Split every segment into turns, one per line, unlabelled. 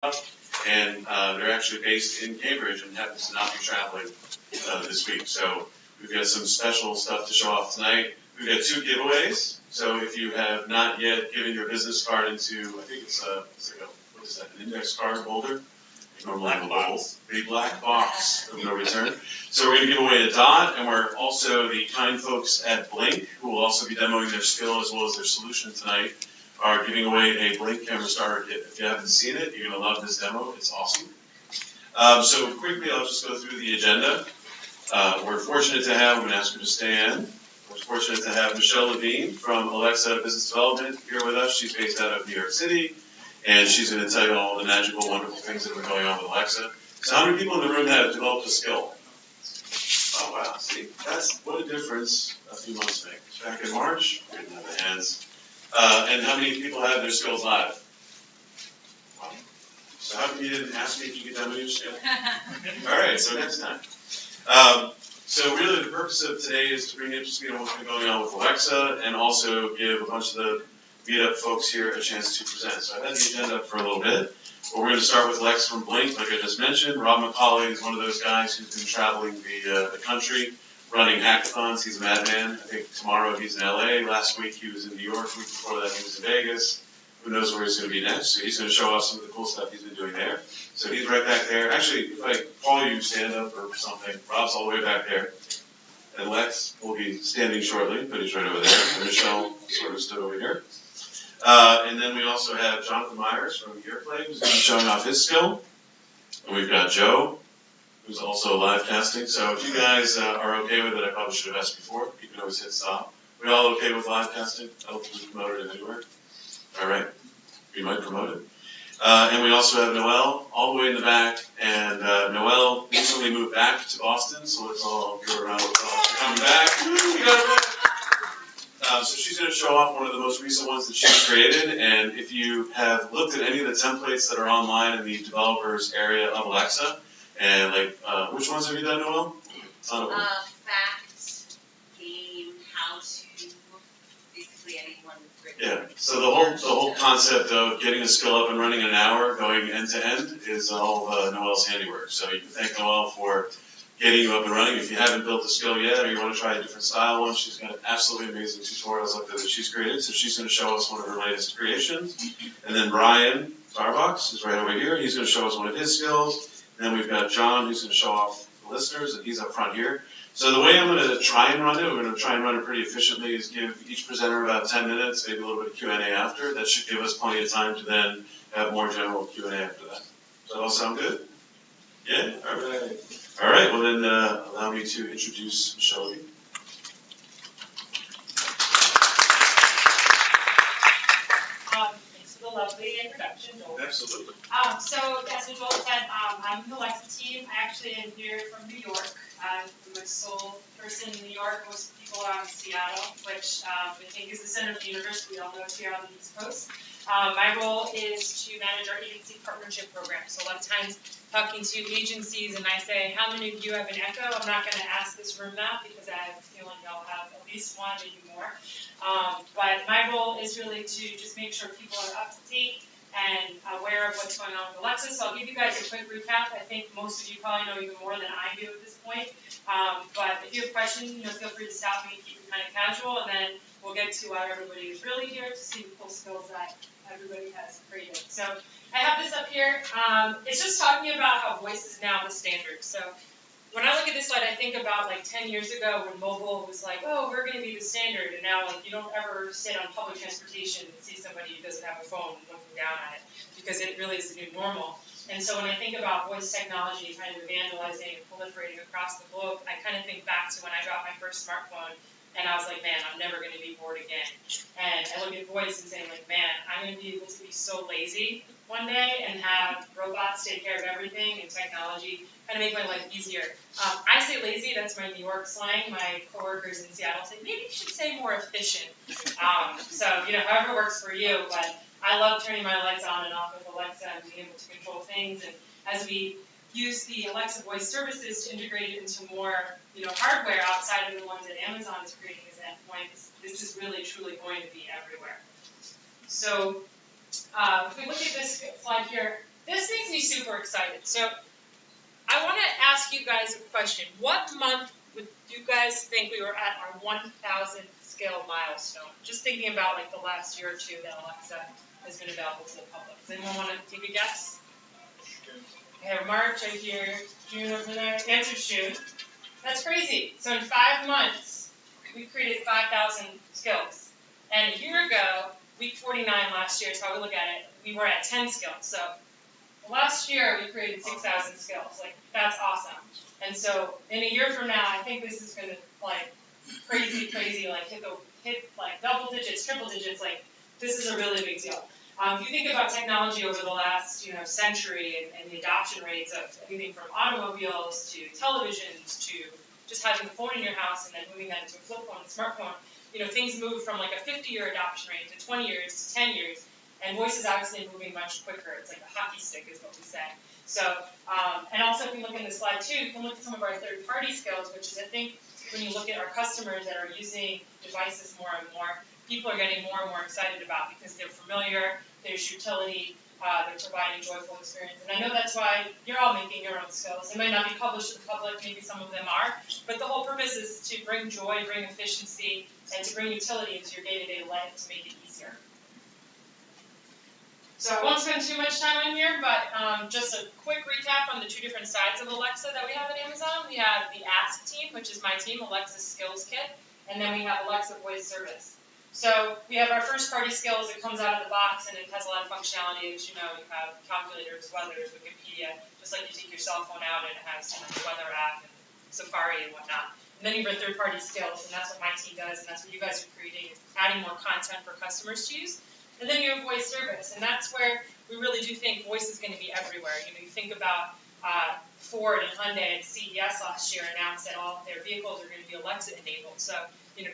and they're actually based in Cambridge and happens to not be traveling this week. So we've got some special stuff to show off tonight. We've got 2 giveaways. So if you have not yet given your business card into, I think it's like what is that, an index card holder? Normally have a little black box of no return. So we're going to give away a dot, and we're also the kind folks at Blink, who will also be demoing their skill as well as their solution tonight, are giving away a Blink camera starter kit. If you haven't seen it, you're going to love this demo. It's awesome. So quickly, I'll just go through the agenda. We're fortunate to have, I'm going to ask her to stand. We're fortunate to have Michelle Levine from Alexa Business Development here with us. She's based out of New York City, and she's going to tell you all the magical, wonderful things that are going on with Alexa. So how many people in the room have developed a skill? Oh, wow. See, that's what a difference a few months make. Back in March, we didn't have the hands. And how many people have their skills live? Wow. So how come you didn't ask me if you could demo your skill? All right, so next time. So really the purpose of today is to bring you up to speed on what's been going on with Alexa and also give a bunch of the meetup folks here a chance to present. So I've had the agenda up for a little bit, but we're going to start with Alexa from Blink, like I just mentioned. Rob McCauley is one of those guys who's been traveling the country, running hackathons. He's a madman. I think tomorrow he's in LA. Last week he was in New York. The week before that he was in Vegas. Who knows where he's going to be next? So he's going to show off some of the cool stuff he's been doing there. So he's right back there. Actually, if I call you stand up or something, Rob's all the way back there. And Lex will be standing shortly, but he's right over there. And Michelle sort of stood over here. And then we also have Jonathan Myers from Earplay, who's going to be showing off his skill. And we've got Joe, who's also live casting. So if you guys are okay with it, I probably should have asked before. You can always hit stop. We all okay with live casting? I don't think we promoted it anywhere. All right. We might promote it. And we also have Noelle all the way in the back. And Noelle recently moved back to Boston, so let's all give her a round of applause for coming back. We got her back. So she's going to show off one of the most recent ones that she's created. And if you have looked at any of the templates that are online in the developers area of Alexa, and like, which ones have you done, Noelle?
Fact, game, how to, basically anyone.
Yeah, so the whole concept of getting a skill up and running in an hour, going end to end, is all of Noelle's handiwork. So you can thank Noelle for getting you up and running. If you haven't built a skill yet, or you want to try a different style one, she's got absolutely amazing tutorials up there that she's created. So she's going to show us one of her latest creations. And then Brian Starbucks is right over here. He's going to show us one of his skills. And then we've got John, who's going to show off the listeners, and he's up front here. So the way I'm going to try and run it, we're going to try and run it pretty efficiently, is give each presenter about 10 minutes, maybe a little bit of Q&A after. That should give us plenty of time to then have more general Q&A after that. Does that all sound good? Yeah? All right. All right, well then allow me to introduce Michelle Levine.
Thanks for the lovely introduction, Joel.
Absolutely.
So as Joel said, I'm in the Alexa team. I actually am here from New York. I'm a sole person in New York. Most people are in Seattle, which I think is the center of the universe. We all know it's here on the East Coast. My role is to manage our agency partnership program. So a lot of times talking to agencies and I say, how many of you have an Echo? I'm not going to ask this room that because I have a feeling y'all have at least one, maybe more. But my role is really to just make sure people are up to date and aware of what's going on with Alexa. So I'll give you guys a quick recap. I think most of you probably know even more than I do at this point. But if you have questions, feel free to stop me and keep it kind of casual, and then we'll get to why everybody is really here to see the cool skills that everybody has created. So I have this up here. It's just talking about how voice is now the standard. So when I look at this slide, I think about like 10 years ago when mobile was like, oh, we're going to be the standard, and now like you don't ever sit on public transportation and see somebody who doesn't have a phone looking down at it, because it really is the new normal. And so when I think about voice technology kind of evangelizing and proliferating across the globe, I kind of think back to when I got my first smartphone, and I was like, man, I'm never going to be bored again. And I look at voice and say, like, man, I'm going to be able to be so lazy one day and have robots take care of everything and technology kind of make my life easier. I say lazy, that's my New York slang. My coworkers in Seattle say, maybe you should say more efficient. So, however works for you, but I love turning my lights on and off with Alexa and being able to control things. And as we use the Alexa voice services to integrate it into more, hardware outside of the ones that Amazon is creating as endpoints, this is really, truly going to be everywhere. So if we look at this slide here,
this makes me super excited. So I want to ask you guys a question. What month would you guys think we were at our 1,000th scale milestone? Just thinking about like the last year or two that Alexa has been available to the public. Does anyone want to take a guess? I hear March, I hear June over there. The answer's June. That's crazy. So in 5 months, we created 5,000 skills. And a year ago, week 49 last year is how we look at it, we were at 10 skills. So last year, we created 6,000 skills. Like, that's awesome. And so in a year from now, I think this is going to, like, crazy, like, hit like, double digits, triple digits. Like, this is a really big deal. If you think about technology over the last, century and the adoption rates of everything from automobiles to televisions to just having a phone in your house and then moving that into a flip phone and smartphone, things move from like a 50-year adoption rate to 20 years to 10 years, and voice is obviously moving much quicker. It's like a hockey stick is what we say. So, and also if you look in the slide too, you can look at some of our third-party skills, which is I think when you look at our customers that are using devices more and more, people are getting more and more excited about because they're familiar, there's utility, they're providing joyful experience. And I know that's why you're all making your own skills. They might not be published to the public, maybe some of them are, but the whole purpose is to bring joy, bring efficiency, and to bring utility into your day-to-day life to make it easier. So I won't spend too much time on here, but just a quick recap on the 2 different sides of Alexa that we have at Amazon. We have the Ask team, which is my team, Alexa Skills Kit, and then we have Alexa Voice Service. So we have our first-party skills. It comes out of the box, and it has a lot of functionality. As you know, you have calculators, weathers, Wikipedia, just like you take your cell phone out and it has the weather app and Safari and whatnot. And then you have third-party skills, and that's what my team does, and that's what you guys are creating, adding more content for customers to use. And then you have voice service, and that's where we really do think voice is going to be everywhere. You think about Ford and Hyundai at CES last year announced that all their vehicles are going to be Alexa-enabled. So,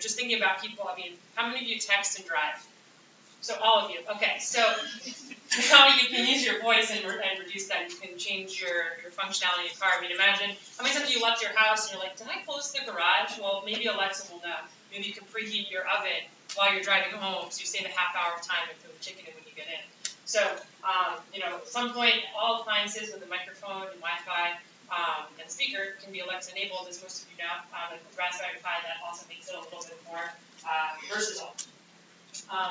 just thinking about people, how many of you text and drive? So all of you. Okay, so now you can use your voice and reduce that. You can change your functionality in your car. Imagine how many times you left your house and you're like, did I close the garage? Well, maybe Alexa will know. Maybe you can preheat your oven while you're driving home, so you save a half hour of time and cook the chicken when you get in. So, at some point, all appliances with a microphone and Wi-Fi and speaker can be Alexa enabled, as most of you know. And with Raspberry Pi, that also makes it a little bit more versatile.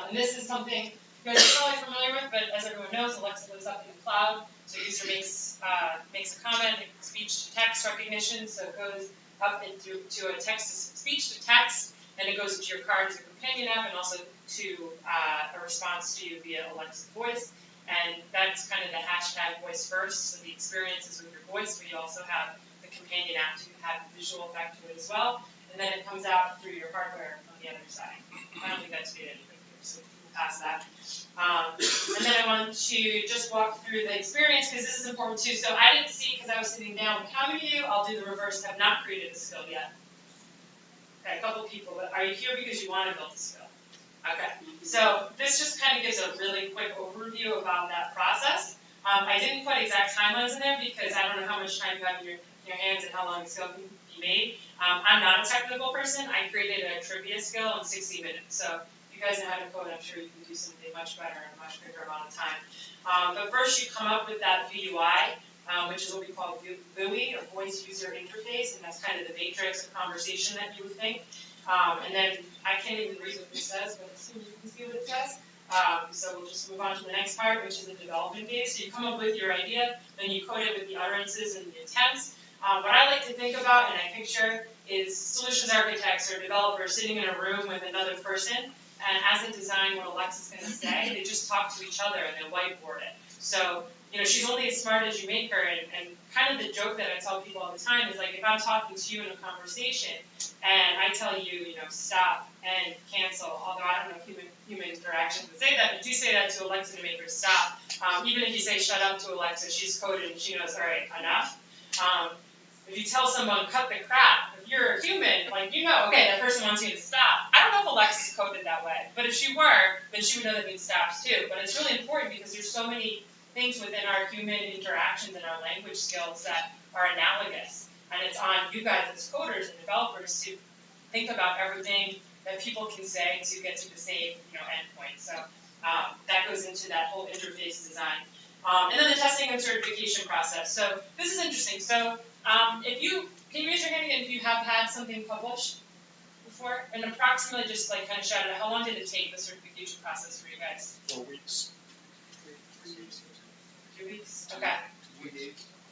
And this is something you guys are probably familiar with, but as everyone knows, Alexa lives up in the cloud. So a user makes a comment, speech-to-text recognition, so it goes up into a speech to text, and it goes into your car as a companion app, and also to a response to you via Alexa voice. And that's kind of the hashtag voice first, so the experience is with your voice, but you also have the companion app to have a visual effect to it as well. And then it comes out through your hardware on the other side. I don't think that's good anything here, so we'll pass that. And then I want to just walk through the experience, because this is important too. So I didn't see, because I was sitting down, but how many of you, I'll do the reverse, have not created a skill yet? Okay, a couple people, but are you here because you want to build a skill? Okay, so this just kind of gives a really quick overview about that process. I didn't put exact timelines in there because I don't know how much time you have in your hands and how long a skill can be made. I'm not a technical person. I created a trivia skill in 60 minutes. So if you guys know how to code, I'm sure you can do something much better in a much quicker amount of time. But first you come up with that VUI, which is what we call VUI, or Voice User Interface, and that's kind of the matrix of conversation that you would think. And then I can't even read what this says, but as soon as you can see what it says. So we'll just move on to the next part, which is the development phase. So you come up with your idea, then you code it with the utterances and the intents. What I like to think about and I picture is solutions architects or developers sitting in a room with another person, and as they design what Alexa's going to say, they just talk to each other and they whiteboard it. So, she's only as smart as you make her, and kind of the joke that I tell people all the time is like, if I'm talking to you in a conversation and I tell you, stop and cancel, although I don't know if human interactions would say that, but do say that to Alexa to make her stop. Even if you say shut up to Alexa, she's coded and she knows, all right, enough. If you tell someone, cut the crap, if you're a human, okay, that person wants you to stop. I don't know if Alexa's coded that way, but if she were, then she would know that means stops too. But it's really important because there's so many things within our human interactions and our language skills that are analogous. And it's on you guys as coders and developers to think about everything that people can say to get to the same endpoint. So that goes into that whole interface design. And then the testing and certification process. So this is interesting. So can you raise your hand again if you have had something published before? And approximately just like kind of shout it out, how long did it take, the certification process for you guys?
4 weeks.
2 weeks? Okay.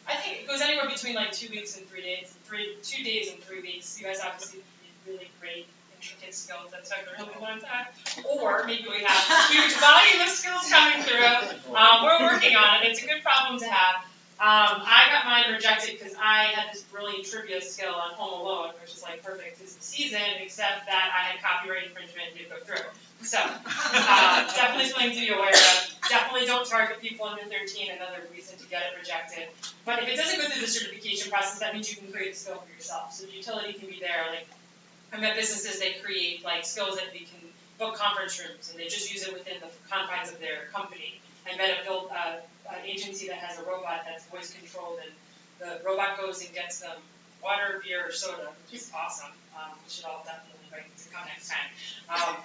I think it goes anywhere between like 2 weeks and 3 days. 2 days and 3 weeks. You guys obviously need really great, intricate skills that took a really long time. Or maybe we have a huge volume of skills coming through. We're working on it. It's a good problem to have. I got mine rejected because I had this brilliant trivia skill on Home Alone, which is like perfect because the season, except that I had copyright infringement and didn't go through. So, definitely something to be aware of. Definitely don't target people under 13, another reason to get it rejected. But if it doesn't go through the certification process, that means you can create a skill for yourself. So the utility can be there. Like, I've met businesses, they create like skills that they can book conference rooms, and they just use it within the confines of their company. I met an agency that has a robot that's voice controlled, and the robot goes and gets them water, beer, or soda, which is awesome. We should all definitely invite you to come next time.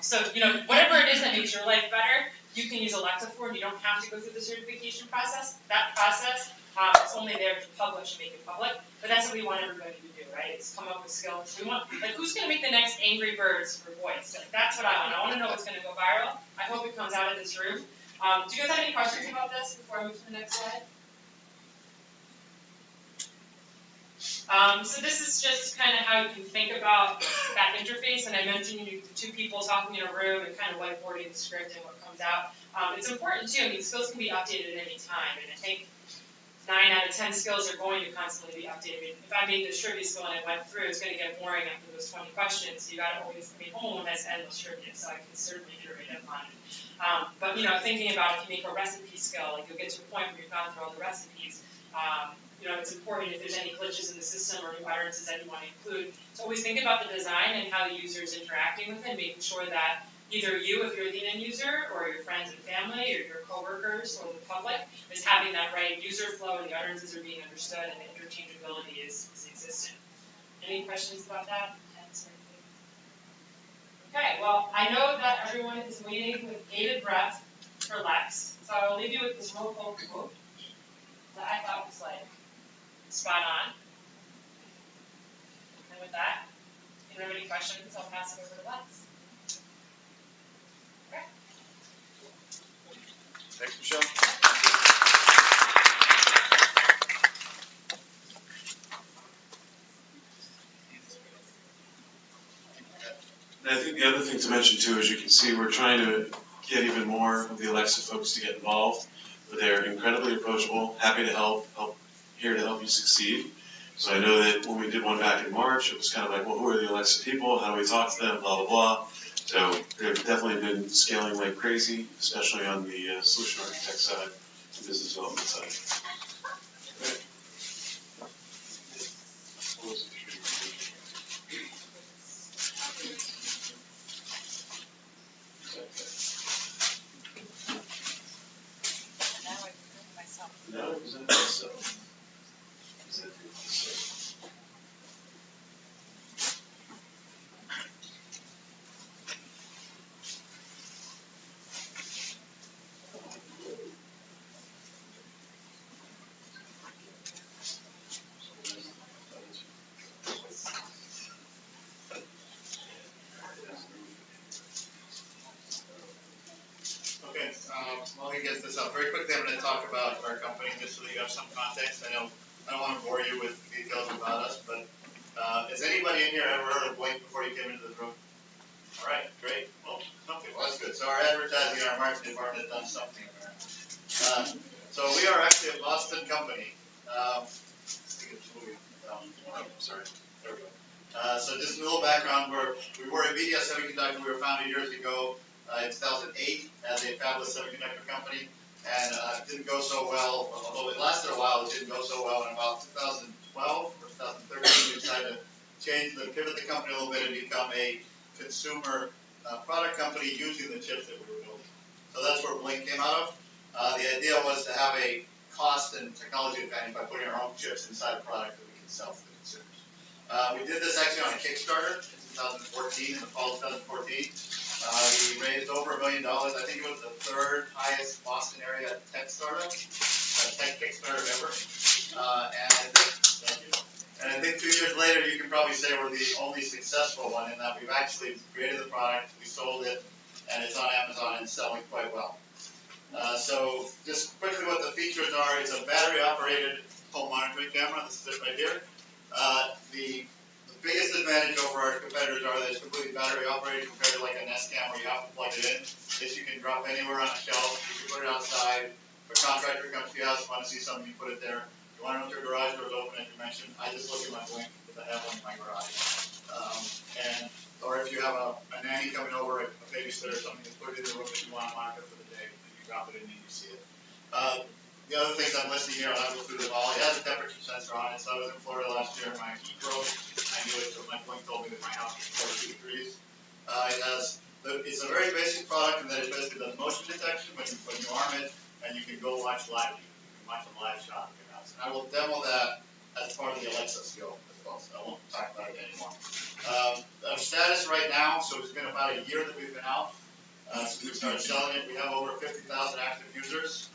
So, whatever it is that makes your life better, you can use Alexa for, and you don't have to go through the certification process. That process is only there to publish and make it public, but that's what we want everybody to do, right? Is come up with skills. We want, like, who's going to make the next Angry Birds for voice? Like, that's what I want. I want to know what's going to go viral. I hope it comes out of this room. Do you guys have any questions about this before I move to the next slide? So this is just kind of how you can think about that interface, and I mentioned you two people talking in a room and kind of whiteboarding the script and what comes out. It's important too. I mean, skills can be updated at any time, and I think 9 out of 10 skills are going to constantly be updated. If I made this trivia skill and it went through, it's going to get boring after those 20 questions. So you got to always, Home Alone has endless trivia, so I can certainly iterate upon it. But thinking about if you make a recipe skill, like you'll get to a point where you've gone through all the recipes. It's important if there's any glitches in the system or new utterances that you want to include. So always think about the design and how the user is interacting with it, making sure that either you, if you're the end user, or your friends and family, or your coworkers, or the public, is having that right user flow and the utterances are being understood and the interchangeability is existent. Any questions about that? Okay, well, I know that everyone is waiting with bated breath for Lex, so I'll leave you with this real cool quote that I thought was like spot on. And with that, if you have any questions, I'll pass it over to Lex. Okay.
Thanks, Michelle.
And I think the other thing to mention too, as you can see, we're trying to get even more of the Alexa folks to get involved, but they're incredibly approachable, happy to help, here to help you succeed. So I know that when we did one back in March, it was kind of like, well, who are the Alexa people? How do we talk to them? Blah, blah, blah. So they've definitely been scaling like crazy, especially on the solution architect side, the business development side. Okay. Now I present myself.
Okay, while he gets this up, very quickly I'm going to talk about our company just so that you have some context. I don't want to bore you with details about us, but has anybody in here ever heard of Blink before you came into this room? All right, great. Well, okay, well that's good. So our advertising and our marketing department has done something around. So we are actually a Boston company. Sorry, there we go. So just a little background, we were a media semiconductor. We were founded years ago. In 2008 as a fabless semiconductor company, and it didn't go so well, although it lasted a while, it didn't go so well. In about 2012 or 2013, we decided to pivot the company a little bit and become a consumer product company using the chips that we were building. So that's where Blink came out of. The idea was to have a cost and technology advantage by putting our own chips inside a product that we can sell to the consumers. We did this actually on a Kickstarter in 2014, in the fall of 2014. We raised over $1 million. I think it was the 3rd highest Boston area tech startup. tech Kickstarter ever. And I think 2 years later, you can probably say we're the only successful one in that we've actually created the product, we sold it, and it's on Amazon and selling quite well. So just quickly what the features are, it's a battery operated home monitoring camera. This is it right here. The biggest advantage over our competitors are that it's completely battery operated compared to like a Nest Cam where you have to plug it in. This you can drop anywhere on a shelf, you can put it outside. If a contractor comes to your house, want to see something, you put it there. You want to know if your garage door is open, as you mentioned, I just look at my Blink because I have one in my garage. Or if you have a nanny coming over, a babysitter or something, just put it in the room that you want to monitor for the day, and you drop it in and you see it. The other things I'm listing here, I'll go through them all. It has a temperature sensor on it, so I was in Florida last year and my heat broke. I knew it, so my Blink told me that my house was 42 degrees. It's a very basic product in that it basically does motion detection when you arm it, and you can go watch live. You can watch a live shot of your house. And I will demo that as part of the Alexa skill as well, so I won't talk about it anymore. Our status right now, so it's been about a year that we've been out. Since we started selling it, we have over 50,000 active users.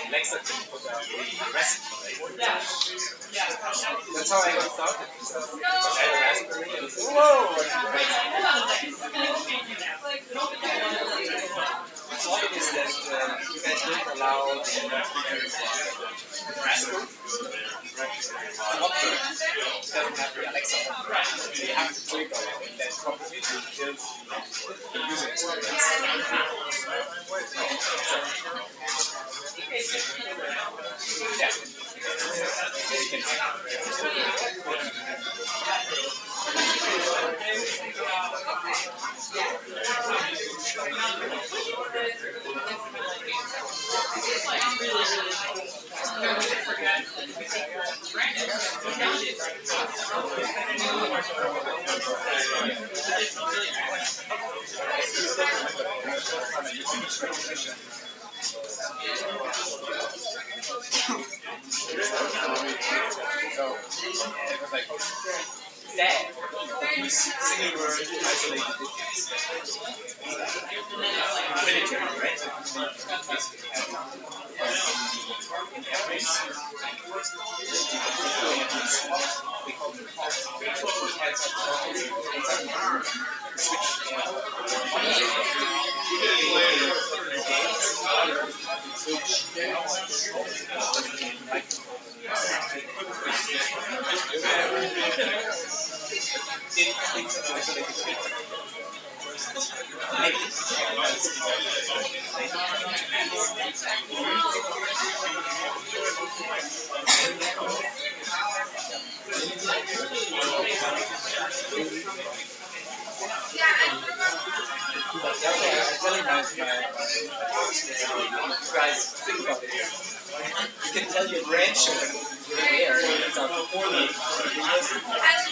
Alexa can put the recipe. That's how I got started. I had a raspberry and whoa! The problem is that you guys don't allow the raspberry to operate. It doesn't have the Alexa on. So you have to trigger it, and that completely kills the user experience. Yeah. Dad, these single word isolated digits. Military, right? Switch. You can tell your grandchildren you're there. It's our poorly.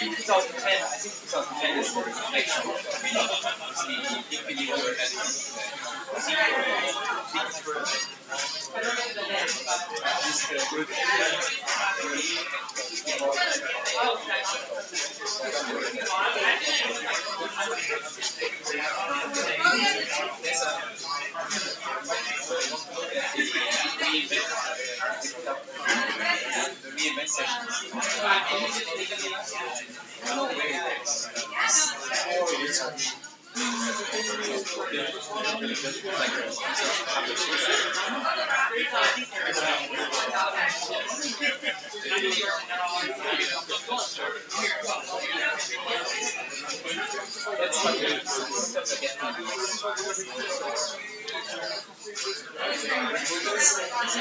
In 2010, I think 2010 is the election. The reinvent sessions.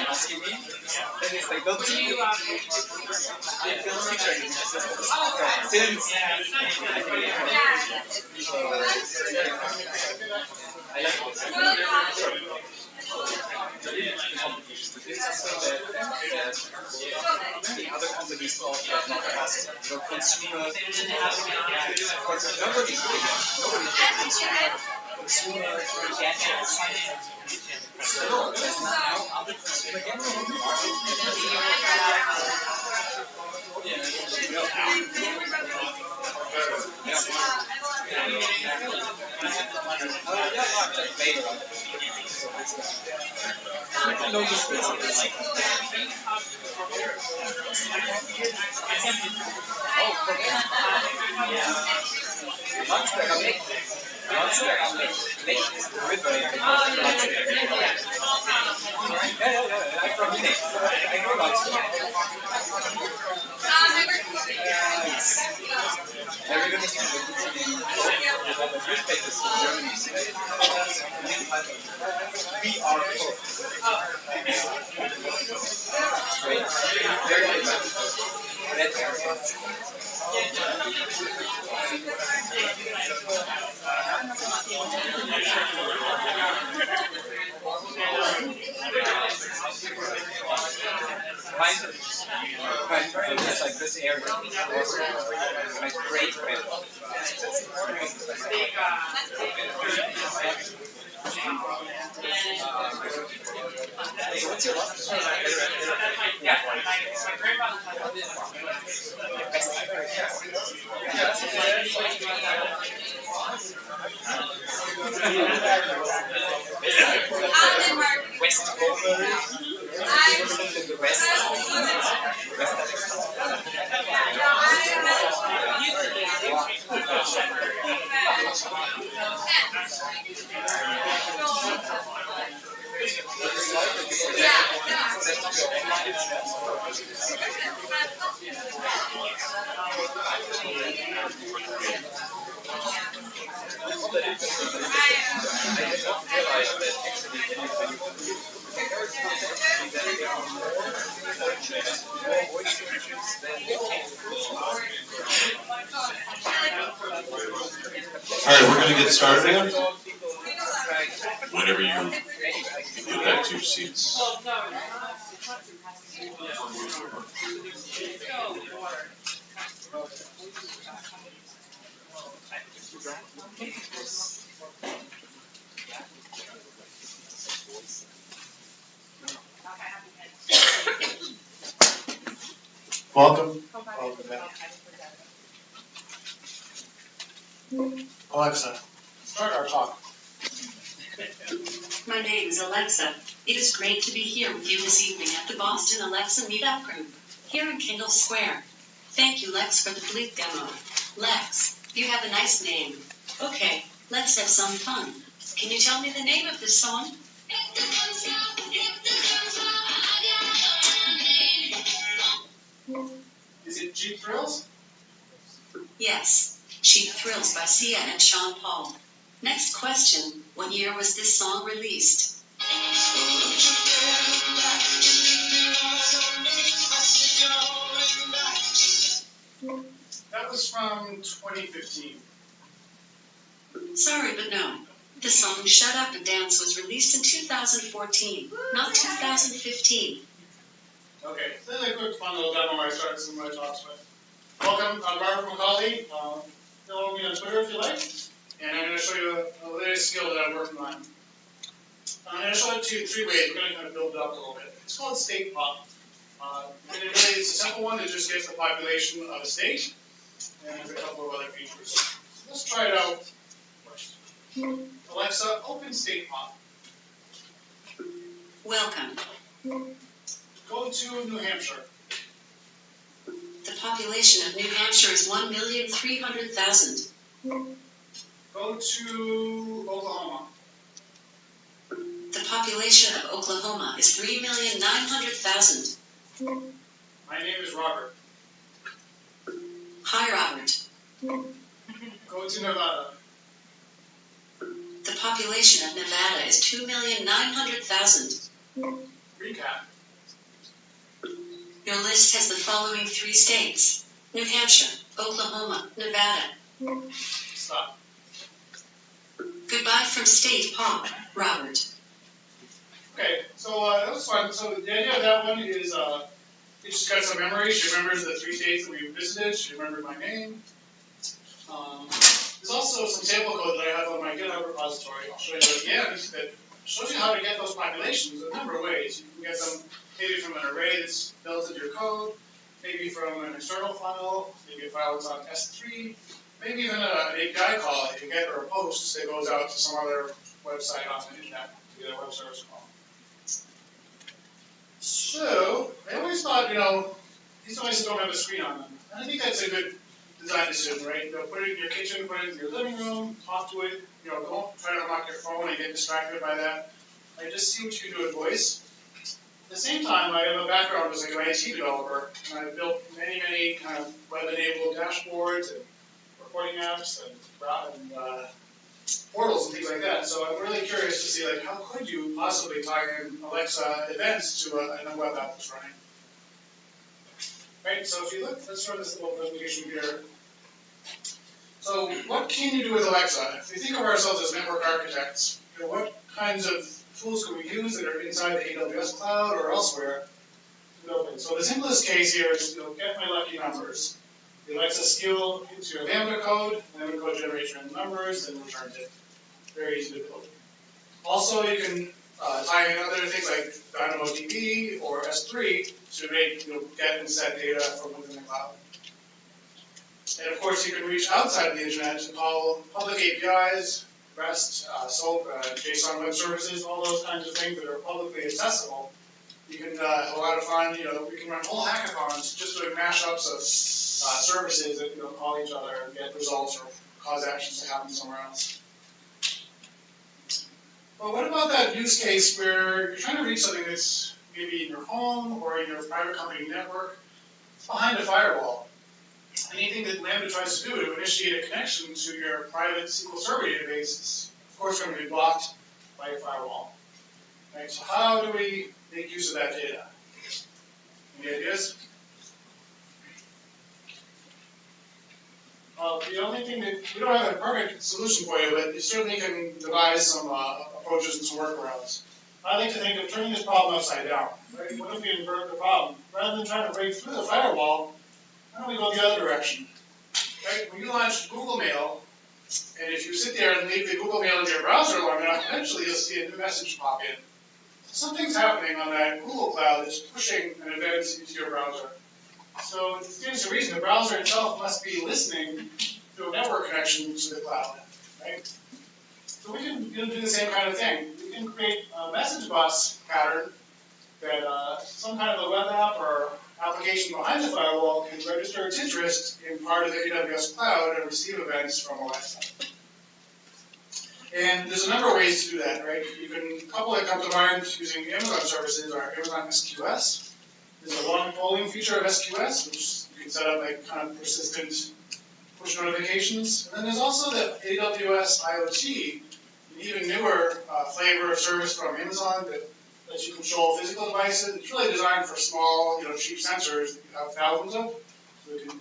Asking me, and it's like, don't you? Since I like the other companies thought was not possible. So consumer, consumer gadgets. No, there's no other consumer We are it's like this area was my great friend. What's your last name? Yeah. West the
Alright, we're gonna get started again. Whenever you get back to your seats.
Welcome. Welcome back. Alexa, start our talk.
My name is Alexa. It is great to be here with you this evening at the Boston Alexa Meetup Group, here in Kendall Square. Thank you, Lex, for the Bleep demo. Lex, you have a nice name. Okay, let's have some fun. Can you tell me the name of this song?
Is it Cheap Thrills?
Yes, Cheap Thrills by Sia and Sean Paul. Next question, what year was this song released?
That was from 2015.
Sorry, but no. The song Shut Up and Dance was released in 2014, not 2015.
Okay, so this is a quick fun little demo where I started some of my talks with. Welcome, I'm Robert McCauley. Follow me on Twitter if you like. And I'm going to show you a latest skill that I'm working on. I'm going to show it to you in 3 ways. We're going to kind of build it up a little bit. It's called State Pop. And it really is a simple one that just gets the population of a state. And there's a couple of other features. So let's try it out. Alexa, open State Pop.
Welcome.
Go to New Hampshire.
The population of New Hampshire is 1,300,000.
Go to Oklahoma.
The population of Oklahoma is 3,900,000.
My name is Robert.
Hi, Robert.
Go to Nevada.
The population of Nevada is 2,900,000.
Recap.
Your list has the following 3 states: New Hampshire, Oklahoma, Nevada.
Stop.
Goodbye from State Pop, Robert.
Okay, so that was fun. So the idea of that one is it just got some memories. She remembers the 3 states that we visited. She remembered my name. There's also some sample code that I have on my GitHub repository. I'll show you at the end that shows you how to get those populations a number of ways. You can get them maybe from an array that's built into your code, maybe from an external file, maybe a file that's on S3, maybe even an API call that you get or a post that goes out to some other website on the internet to get a web service call. So, I always thought, these devices don't have a screen on them. And I think that's a good design decision, right? Put it in your kitchen, put it in your living room, talk to it. Don't try to unlock your phone and get distracted by that. Just see what you can do with voice. At the same time, I have a background as an IT developer, and I've built many, many kind of web-enabled dashboards and reporting apps and portals and things like that. So I'm really curious to see, how could you possibly tie in Alexa events to a web app that's running? Right, so if you look, let's run this little presentation here. So what can you do with Alexa? If we think of ourselves as network architects, what kinds of tools can we use that are inside the AWS cloud or elsewhere? So the simplest case here is get my lucky numbers. The Alexa skill into your Lambda code, Lambda code generates random numbers, and returns it. Very easy to build. Also, you can tie in other things like DynamoDB or S3 to make get and set data from within the cloud. And of course, you can reach outside of the internet to call public APIs, REST, SOAP, JSON web services, all those kinds of things that are publicly accessible. You can have a lot of fun. We can run whole hackathons just doing mashups of services that call each other and get results or cause actions to happen somewhere else. But what about that use case where you're trying to reach something that's maybe in your home or in your private company network? It's behind a firewall. Anything that Lambda tries to do to initiate a connection to your private SQL Server database is, of course, going to be blocked by a firewall. Right, so how do we make use of that data? Any ideas? The only thing that, we don't have a perfect solution for you, but you certainly can devise some approaches and some workarounds. I like to think of turning this problem upside down. Right? What if we invert the problem? Rather than trying to break through the firewall, why don't we go the other direction? Right? When you launch Google Mail, and if you sit there and leave the Google Mail in your browser long enough, eventually you'll see a new message pop in. Something's happening on that Google Cloud that's pushing an event into your browser. So it stands to reason the browser itself must be listening to a network connection to the cloud, right? So we can do the same kind of thing. We can create a message bus pattern that some kind of a web app or application behind the firewall can register its interest in part of the AWS cloud and receive events from Alexa. And there's a number of ways to do that, right? You can, a couple that come to mind using Amazon services are Amazon SQS. There's a long polling feature of SQS, which you can set up like kind of persistent push notifications. And then there's also the AWS IoT, an even newer flavor of service from Amazon that lets you control physical devices. It's really designed for small, cheap sensors that you have thousands of. So you can,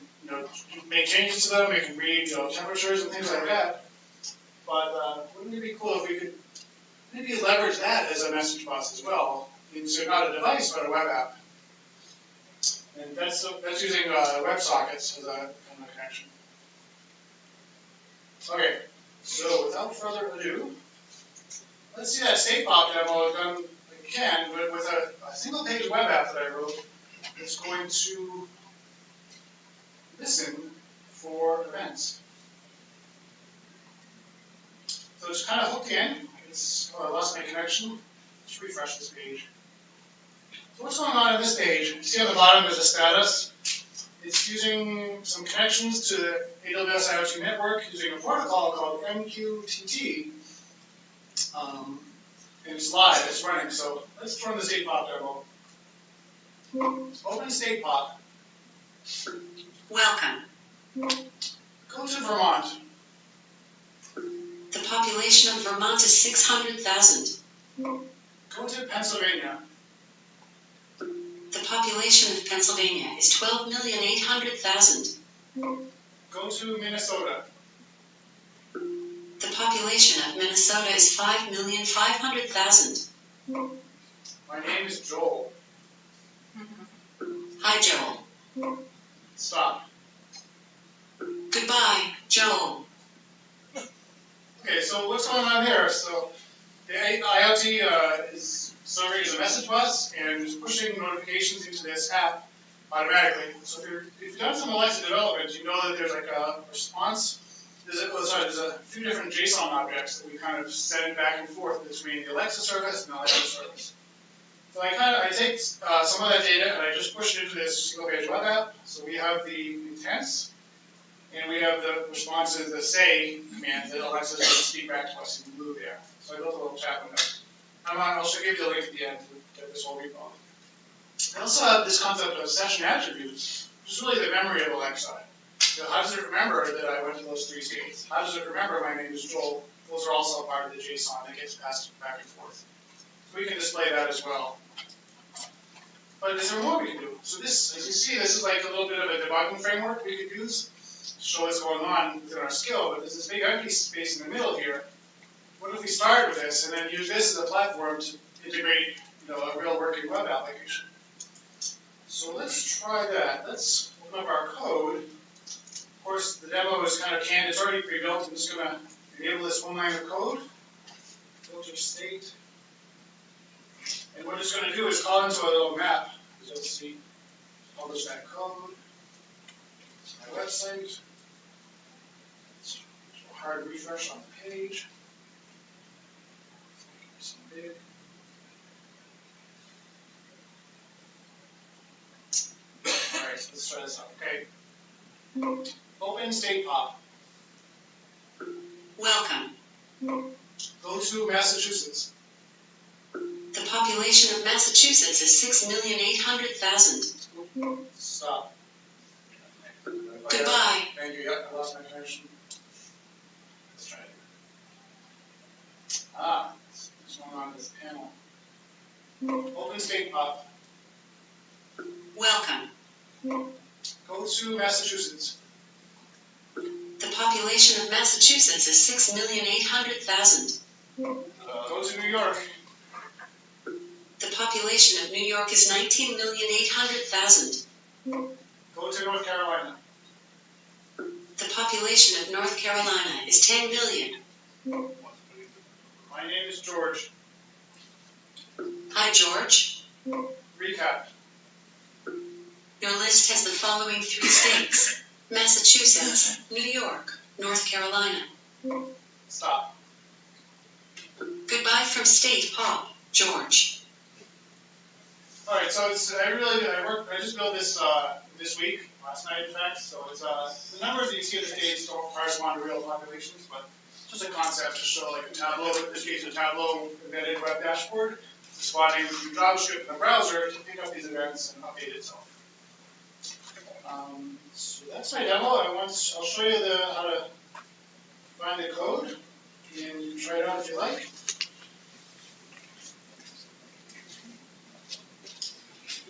make changes to them. It can read, temperatures and things like that. But wouldn't it be cool if we could maybe leverage that as a message bus as well, into not a device but a web app? And that's using WebSockets as a kind of connection. Okay, so without further ado, let's see that StatePop demo done again, but with a single-page web app that I wrote that's going to listen for events. So it's kind of hooked in. I lost my connection. Let's refresh this page. So what's going on this page? You see on the bottom there's a status. It's using some connections to the AWS IoT network using a protocol called MQTT. And it's live, it's running. So let's run the StatePop demo. Open StatePop.
Welcome.
Go to Vermont.
The population of Vermont is 600,000.
Go to Pennsylvania.
The population of Pennsylvania is 12,800,000.
Go to Minnesota.
The population of Minnesota is 5,500,000.
My name is Joel.
Hi, Joel.
Stop.
Goodbye, Joel.
Okay, so what's going on here? So the IoT is serving as a message bus and is pushing notifications into this app automatically. So if you've done some Alexa development, you know that there's like a response. There's a few different JSON objects that we kind of send back and forth between the Alexa service and the Alexa service. So I take some of that data and I just push it into this single-page web app. So we have the intents, and we have the responses, the say command that Alexa is going to speak back to us in blue there. So I built a little chat window. I'll show you the link at the end to get this whole repo. I also have this concept of session attributes, which is really the memory of Alexa. How does it remember that I went to those 3 states? How does it remember my name is Joel? Those are also part of the JSON that gets passed back and forth. So we can display that as well. But is there more we can do? So this, as you see, this is like a little bit of a debugging framework we could use to show what's going on within our skill. But there's this big empty space in the middle here. What if we start with this and then use this as a platform to integrate, a real working web application? So let's try that. Let's open up our code. Of course, the demo is kind of canned. It's already pre-built. I'm just going to enable this one line of code. Filter state. And what it's going to do is call into a little map. As you'll see, publish that code. It's my website. Let's do a hard refresh on the page. Some big. All right, so let's try this out. Okay. Open StatePop.
Welcome.
Go to Massachusetts.
The population of Massachusetts is 6,800,000.
Stop.
Goodbye.
Thank you. Yep, I lost my connection. Let's try it. What's going on in this panel? Open StatePop.
Welcome.
Go to Massachusetts.
The population of Massachusetts is 6,800,000.
Go to New York.
The population of New York is 19,800,000.
Go to North Carolina.
The population of North Carolina is 10 million.
My name is George.
Hi, George.
Recap.
Your list has the following 3 states: Massachusetts, New York, North Carolina.
Stop.
Goodbye from StatePop, George.
All right, so I just built this this week, last night in fact. So it's the numbers that you see in the states don't correspond to real populations, but just a concept to show like a Tableau, in this case a Tableau embedded web dashboard, spotting through JavaScript in the browser to pick up these events and update itself. So that's my demo. I'll show you how to find the code, and you can try it out if you like.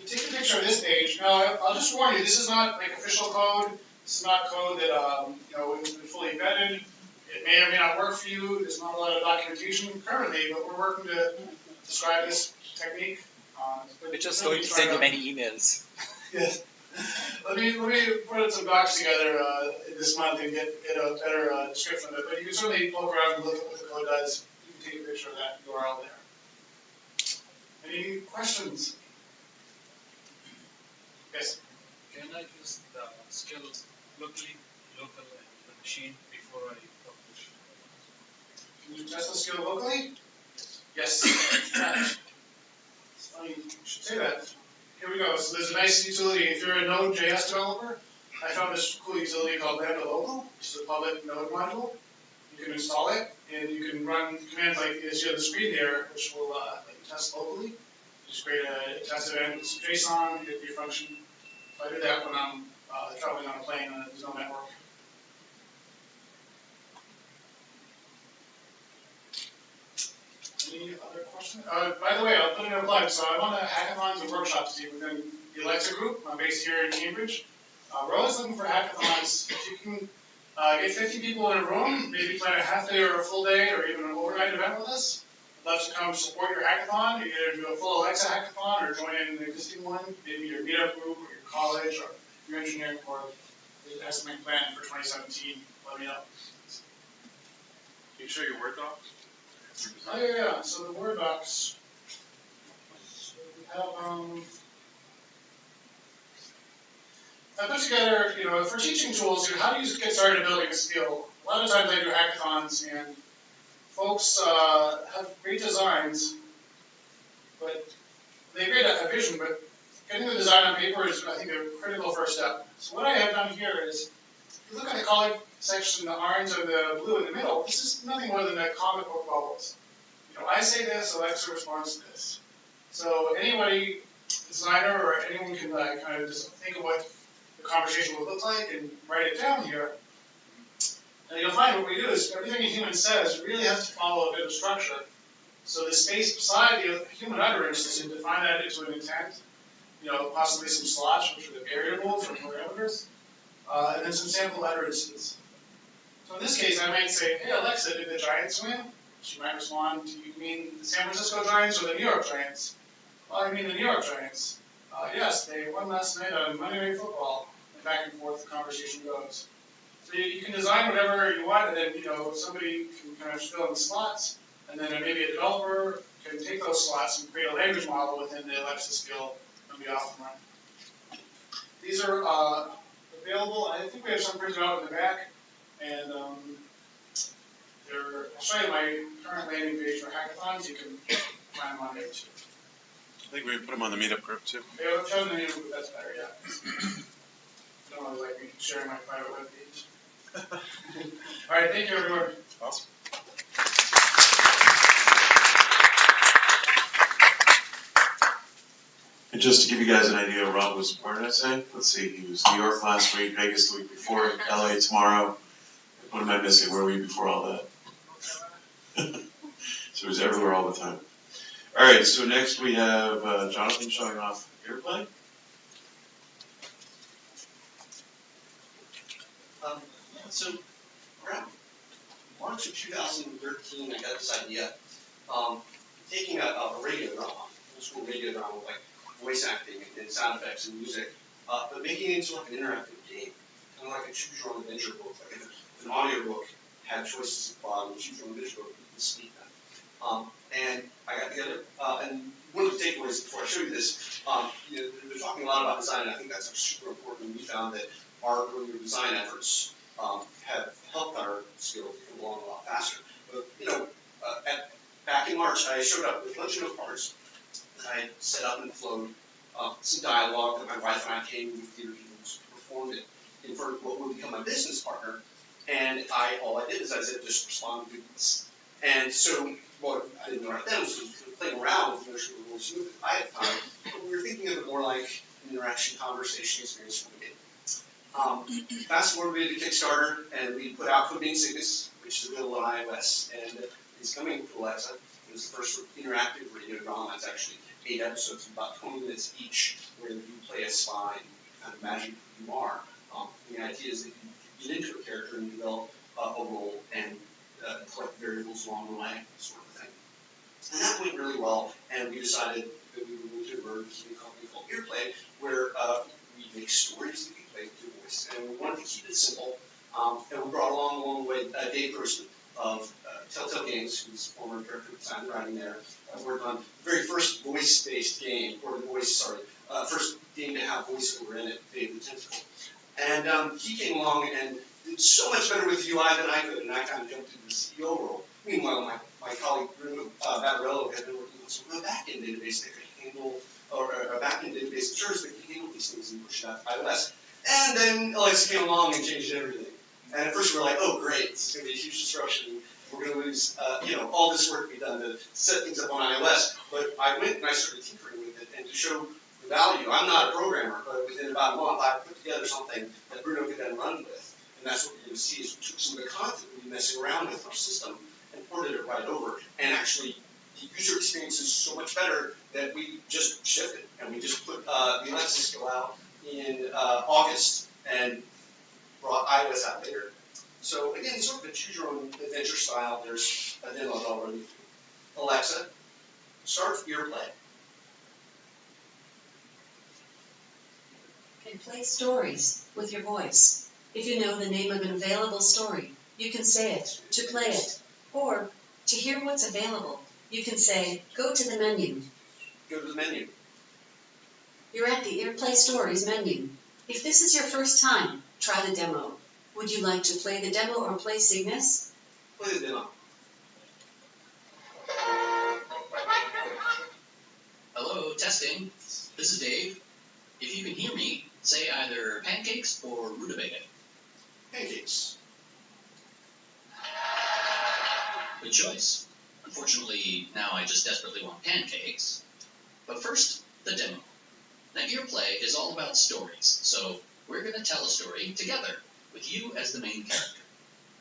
You take a picture of this page. Now, I'll just warn you, this is not like official code. This is not code that has been fully vetted. It may or may not work for you. There's not a lot of documentation currently, but we're working to describe this technique.
We're just going to send you many emails.
Yes. Let me put some docs together this month and get a better description of it. But you can certainly poke around and look at what the code does. You can take a picture of that URL there. Any questions? Yes.
Can I use the skills locally, local, and the machine before I publish?
Can you test the skill locally? Yes. It's funny you should say that. Here we go. So there's a nice utility. If you're a Node.js developer, I found this cool utility called Lambda Local, which is a public Node module. You can install it, and you can run commands like this. You have the screen there, which will let you test locally. Just create a test event with some JSON, get your function. I do that when I'm traveling on a plane and there's no network. Any other questions? By the way, I'll put in a plug. So I'm on the hackathons and workshops team within the Alexa group. I'm based here in Cambridge. We're always looking for hackathons. If you can get 50 people in a room, maybe plan a half day or a full day or even an overnight event with us, I'd love to come support your hackathon. You either do a full Alexa hackathon or join in an existing one, maybe your meetup group or your college or your engineering corps. The estimate plan for 2017. Let me know.
Can you show your Word doc?
Oh yeah. So the Word docs. So we have I put together, for teaching tools, how do you get started building a skill? A lot of times I do hackathons and folks have great designs, but they create a vision, but getting the design on paper is, I think, a critical first step. So what I have done here is, if you look at the color section, the orange and the blue in the middle, this is nothing more than the comic book bubbles. I say this, Alexa responds to this. So anybody, designer or anyone can kind of just think of what the conversation would look like and write it down here. And you'll find what we do is everything a human says really has to follow a bit of structure. So the space beside the human utterance is to define that into an intent, possibly some slots, which are the variables or parameters, and then some sample utterances. So in this case, I might say, hey Alexa, did the Giants win? She might respond, do you mean the San Francisco Giants or the New York Giants? Well, I mean the New York Giants. Yes, they won last night on Monday Night Football. And back and forth the conversation goes. So you can design whatever you want, and then somebody can kind of fill in the slots, and then maybe a developer can take those slots and create a language model within the Alexa skill and be off and running. These are available. I think we have some printed out in the back, and I'll show you my current landing page for hackathons. You can find them on there too.
I think we put them on the meetup group too.
Yeah, I'll show them the meetup group. That's better, yeah. Don't really like me sharing my private web page. All right, thank you, everyone.
Awesome. And just to give you guys an idea, Rob was, where did I say? Let's see, he was New York last week, Vegas the week before, LA tomorrow. What am I missing? Where were you before all that? So he was everywhere all the time. All right, so next we have Jonathan showing off Airplay.
So around March of 2013, I got this idea, taking a radio drama, old school radio drama with like voice acting and sound effects and music, but making it into like an interactive game, kind of like a choose your own adventure book. Like if an audio book had choices at the bottom, choose your own adventure book, you can speak them. And I got together, and one of the takeaways before I show you this, they're talking a lot about design, and I think that's super important. We found that our earlier design efforts have helped our skills come along a lot faster. But, back in March, I showed up with a bunch of note cards that I had set up and flowed some dialogue that my wife and I came with theater people performed it in front of what would become my business partner. And all I did is I said, just respond to this. And so, what I didn't know right then was playing around with Notion of Rules Smooth at I had time, but we were thinking of it more like an interaction conversation experience for the game. Fast forward, we did a Kickstarter, and we put out Codenamed Cygnus, which is available on iOS, and it's coming to Alexa. It was the first interactive radio drama. It's actually 8 episodes, about 20 minutes each, where you play a spy and kind of imagine who you are. The idea is that you get into a character and develop a role and collect variables along the way, sort of thing. And that went really well, and we decided that we were going to merge with a company called Earplay, where we make stories that we play with your voice. And we wanted to keep it simple, and we brought along the way Dave Grossman of Telltale Games, who's former director of design and writing there, worked on the very first voice-based game, first game to have voiceover in it, Dave the Tentacle. And he came along and did so much better with UI than I could, and I kind of jumped into the CEO role. Meanwhile, my colleague Bruno Battarello had been working on some real back-end database that could handle, or a back-end database of service that could handle these things and push it out to iOS. And then Alexa came along and changed everything. And at first we were like, oh great, this is going to be a huge disruption. We're going to lose, all this work we've done to set things up on iOS. But I went and I started tinkering with it, and to show the value, I'm not a programmer, but within about a month I put together something that Bruno could then run with. And that's what we're going to see is we took some of the content we've been messing around with in our system and ported it right over. And actually, the user experience is so much better that we just shipped it. And we just put the Alexa skill out in August and brought iOS out later. So again, sort of a choose your own adventure style. There's a demo already. Alexa, start Earplay.
Can play stories with your voice. If you know the name of an available story, you can say it to play it. Or, to hear what's available, you can say, go to the menu.
Go to the menu.
You're at the Earplay Stories menu. If this is your first time, try the demo. Would you like to play the demo or play Cygnus?
Play the demo.
Hello, testing. This is Dave. If you can hear me, say either pancakes or rutabaga.
Pancakes.
Good choice. Unfortunately, now I just desperately want pancakes. But first, the demo. Now, Earplay is all about stories, so we're going to tell a story together, with you as the main character.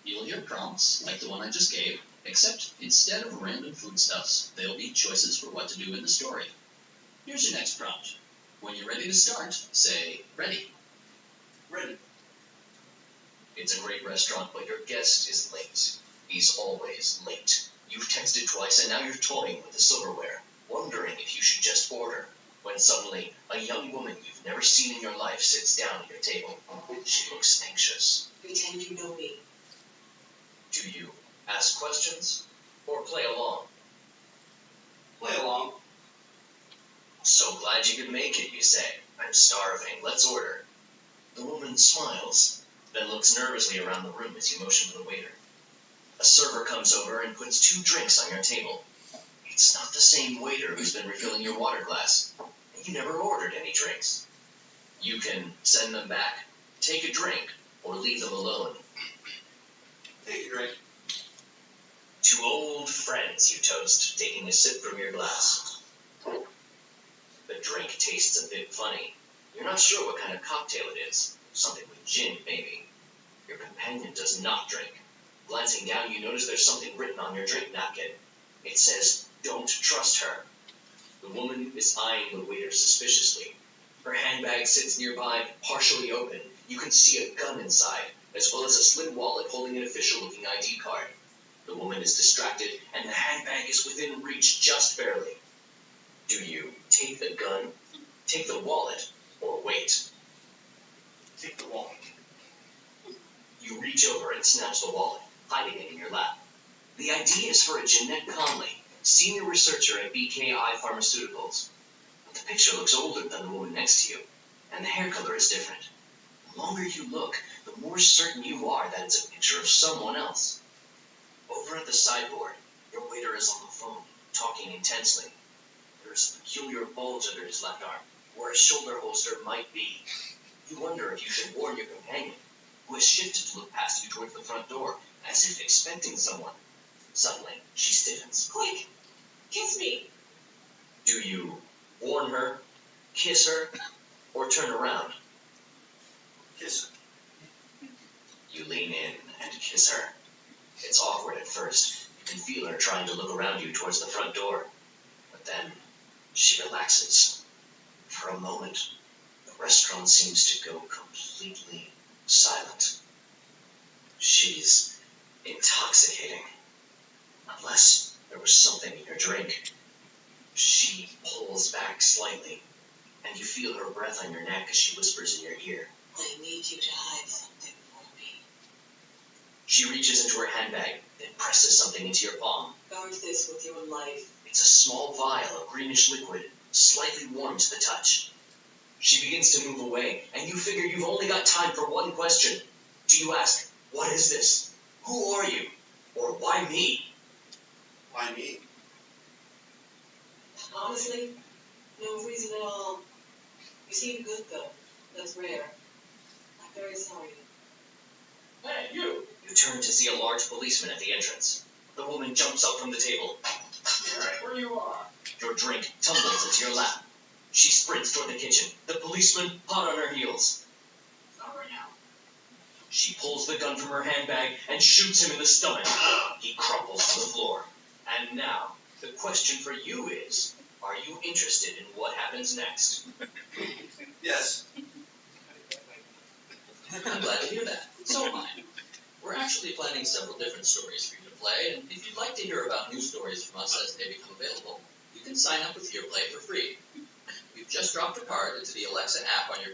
You'll hear prompts, like the one I just gave, except instead of random foodstuffs, there'll be choices for what to do in the story. Here's your next prompt. When you're ready to start, say, ready.
Ready.
It's a great restaurant, but your guest is late. He's always late. You've texted twice, and now you're toying with the silverware, wondering if you should just order, when suddenly a young woman you've never seen in your life sits down at your table. She looks anxious.
Pretend you know me.
Do you ask questions or play along?
Play along.
So glad you could make it, you say. I'm starving. Let's order. The woman smiles, then looks nervously around the room as you motion to the waiter. A server comes over and puts 2 drinks on your table. It's not the same waiter who's been refilling your water glass. You never ordered any drinks. You can send them back, take a drink, or leave them alone.
Take a drink.
2 old friends you toast, taking a sip from your glass. The drink tastes a bit funny. You're not sure what kind of cocktail it is. Something with gin, maybe. Your companion does not drink. Glancing down, you notice there's something written on your drink napkin. It says, "Don't trust her." The woman is eyeing the waiter suspiciously. Her handbag sits nearby, partially open. You can see a gun inside, as well as a slim wallet holding an official-looking ID card. The woman is distracted, and the handbag is within reach just barely. Do you take the gun, take the wallet, or wait?
Take the wallet.
You reach over and snatch the wallet, hiding it in your lap. The ID is for a Jeanette Conley, senior researcher at BKI Pharmaceuticals. But the picture looks older than the woman next to you, and the hair color is different. The longer you look, the more certain you are that it's a picture of someone else. Over at the sideboard, your waiter is on the phone, talking intensely. There is a peculiar bulge under his left arm, where a shoulder holster might be. You wonder if you should warn your companion. who has shifted to look past you towards the front door, as if expecting someone. Suddenly, she stiffens.
Quick, kiss me.
Do you warn her, kiss her, or turn around?
Kiss her.
You lean in and kiss her. It's awkward at first. You can feel her trying to look around you towards the front door. But then, she relaxes. For a moment, the restaurant seems to go completely silent. She's intoxicating. Unless there was something in your drink. She pulls back slightly, and you feel her breath on your neck as she whispers in your ear.
I need you to hide something for me.
She reaches into her handbag, then presses something into your palm.
Guard this with your life.
It's a small vial of greenish liquid, slightly warm to the touch. She begins to move away, and you figure you've only got time for one question. Do you ask, what is this? Who are you? Or why me?
Why me?
Honestly, no reason at all. You seem good though. That's rare. I'm very sorry.
Hey, you! You turn to see a large policeman at the entrance. The woman jumps up from the table.
Right where you are.
Your drink tumbles into your lap. She sprints toward the kitchen, the policeman hot on her heels.
Not right now.
She pulls the gun from her handbag and shoots him in the stomach. He crumples to the floor. And now, the question for you is, are you interested in what happens next?
Yes.
I'm glad to hear that. So am I. We're actually planning several different stories for you to play, and if you'd like to hear about new stories from us as they become available, you can sign up with HearPlay for free. We've just dropped a card into the Alexa app on your...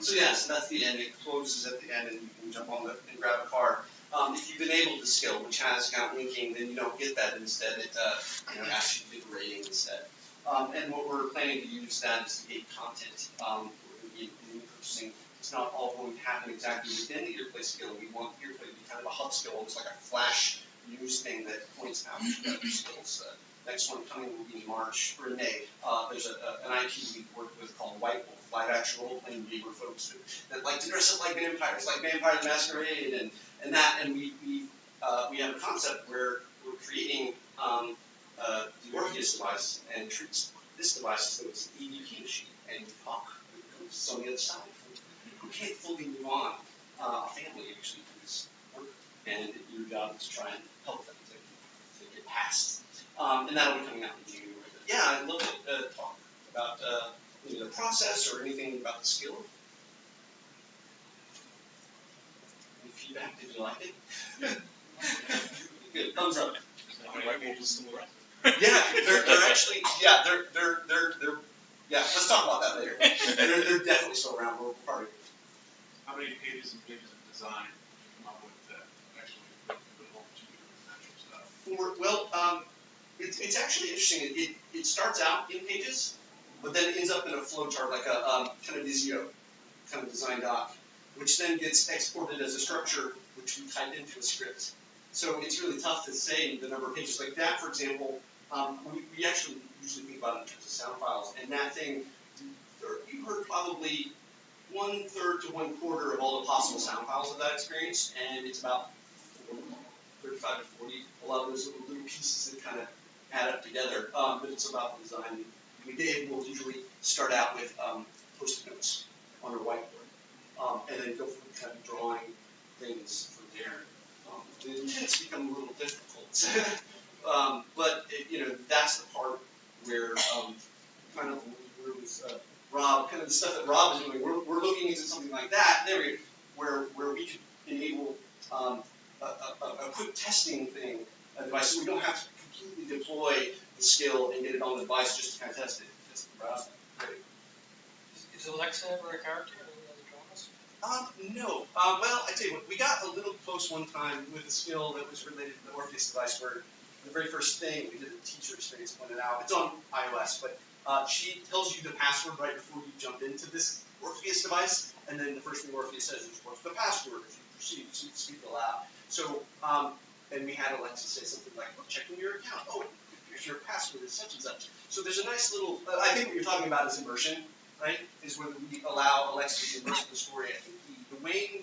So yes, that's the end. It closes at the end, and you can jump on and grab a card. If you've enabled the skill, which has account linking, then you don't get that. Instead, it asks you to do the rating instead. And what we're planning to use that is to gate content. We're going to be purchasing. It's not all going to happen exactly within the HearPlay skill. We want HearPlay to be kind of a hub skill. It's like a flash news thing that points out to other skills. Next one coming will be in March or in May. There's an IP we've worked with called White Wolf, live action role playing gamer folks that like to dress up like vampires, like Vampire the Masquerade and we have a concept where we're creating the Orpheus device and treats this device as though it's an EVP machine, and you talk with ghosts on the other side who can't fully move on. A family actually do this work, and your job is to try and help them to get past. And that'll be coming out in January. But yeah, I'd love to talk about the process or anything about the skill. Any feedback? Did you like it? Good. Thumbs up. Yeah, they're actually they're yeah. Let's talk about that later. They're definitely still around. We're part of it.
How many pages and pages of design did you come up with that actually put a whole bunch of different natural stuff?
It's actually interesting. It starts out in pages, but then it ends up in a flowchart, like a kind of Visio kind of design doc, which then gets exported as a structure, which we type into a script. So it's really tough to say the number of pages. Like that, for example, we actually usually think about it in terms of sound files, and that thing, you heard probably 1/3 to 1/4 of all the possible sound files of that experience, and it's about 35 to 40. A lot of those little pieces that kind of add up together, but it's about the design. Dave will usually start out with post-it notes on her whiteboard, and then go from kind of drawing things from there. The intents become a little difficult, but that's the part where kind of with Rob, kind of the stuff that Rob is doing. We're looking into something like that. There we where we could enable a quick testing thing, a device, so we don't have to completely deploy the skill and get it on the device just to kind of test it. Test the browser. Great.
Is Alexa ever a character in any other dramas?
No. Well, I tell you what, we got a little close one time with a skill that was related to the Orpheus device, where the very first thing we did a teacher experience pointed out. It's on iOS, but she tells you the password right before you jump into this Orpheus device, and then the first thing Orpheus says is, "What's the password?" If you proceed to speak aloud. So, and we had Alexa say something like, "Well, checking your account. Oh, here's your password is such and such." So there's a nice little. I think what you're talking about is immersion. right, is whether we allow Alexa to be immersed in the story. I think the Wayne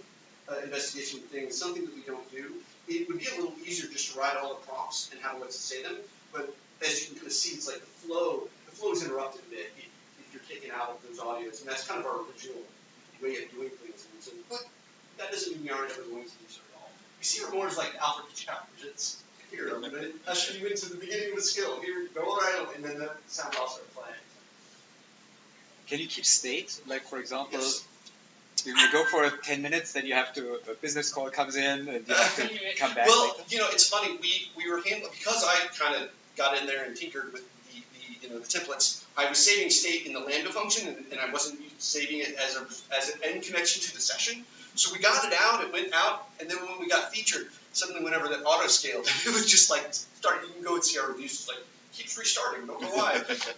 investigation thing is something that we don't do. It would be a little easier just to write all the prompts and have Alexa say them, but as you can kind of see, it's like the flow is interrupted a bit if you're taking out of those audios, and that's kind of our original way of doing things. And so, but that doesn't mean we aren't ever going to do so at all. You see her more as like Alfred Hitchcock. It's here, I'm going to usher you into the beginning of a skill. Here, go around, and then the sound will start playing.
Can you keep state? Like, for example,
Yes.
you go for 10 minutes, then you have to, a business call comes in, and you have to come back
Well,
later?
you know, it's funny. We were handling, because I kind of got in there and tinkered with the templates. I was saving state in the Lambda function, and I wasn't saving it as an end connection to the session. So we got it out, it went out, and then when we got featured, suddenly whenever that auto scaled, it was just like starting. You can go and see our reviews. It's like keeps restarting. Don't know why.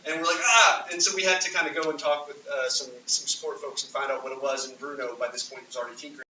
And we're like and so we had to kind of go and talk with some support folks and find out what it was. And Bruno, by this point, was already tinkering.